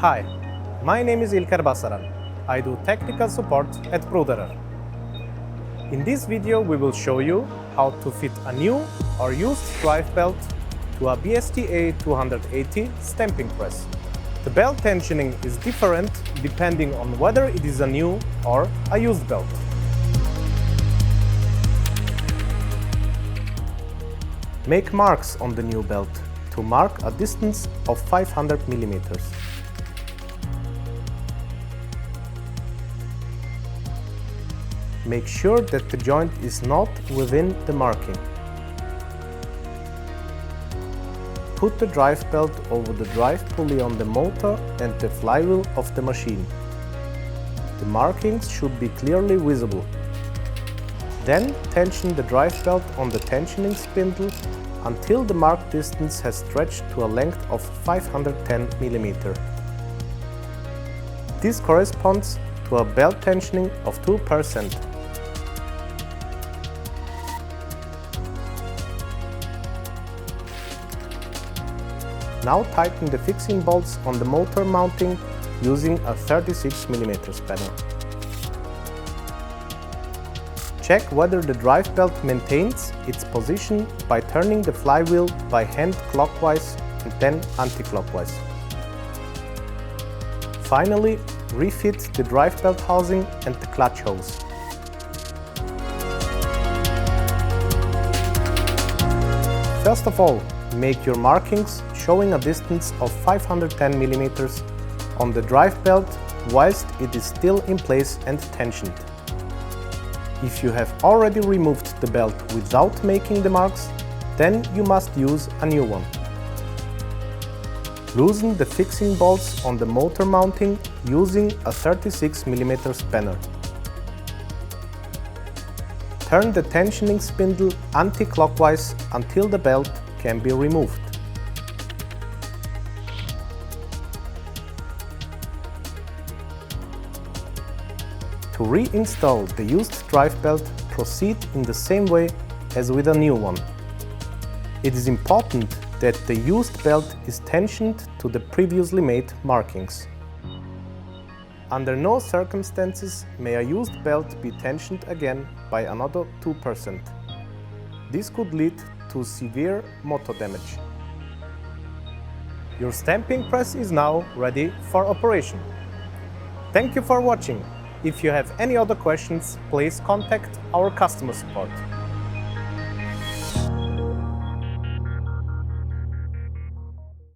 Hi, my name is İlker Basaran. I do technical support at Bruderer. In this video we will show you how to fit a new or used drive belt to a BSTA 280 stamping press. The belt tensioning is different depending on whether it is a new or a used belt. Make marks on the new belt to mark a distance of 500 mm. Make sure that the joint is not within the marking. Put the drive belt over the drive pulley on the motor and the flywheel of the machine. The markings should be clearly visible. Then tension the drive belt on the tensioning spindle until the marked distance has stretched to a length of 510 mm. This corresponds to a belt tensioning of 2%. Now tighten the fixing bolts on the motor mounting using a 36 mm spanner. Check whether the drive belt maintains its position by turning the flywheel by hand clockwise and then anti-clockwise. Finally, refit the drive belt housing and the clutch hose. First of all, make your markings showing a distance of 510 mm on the drive belt whilst it is still in place and tensioned. If you have already removed the belt without making the marks, then you must use a new one. Loosen the fixing bolts on the motor mounting using a 36 mm spanner. Turn the tensioning spindle anti-clockwise until the belt can be removed. To reinstall the used drive belt, proceed in the same way as with a new one. It is important that the used belt is tensioned to the previously made markings. Under no circumstances may a used belt be tensioned again by another 2%. This could lead to severe motor damage. Your stamping press is now ready for operation. Thank you for watching. If you have any other questions, please contact our customer support.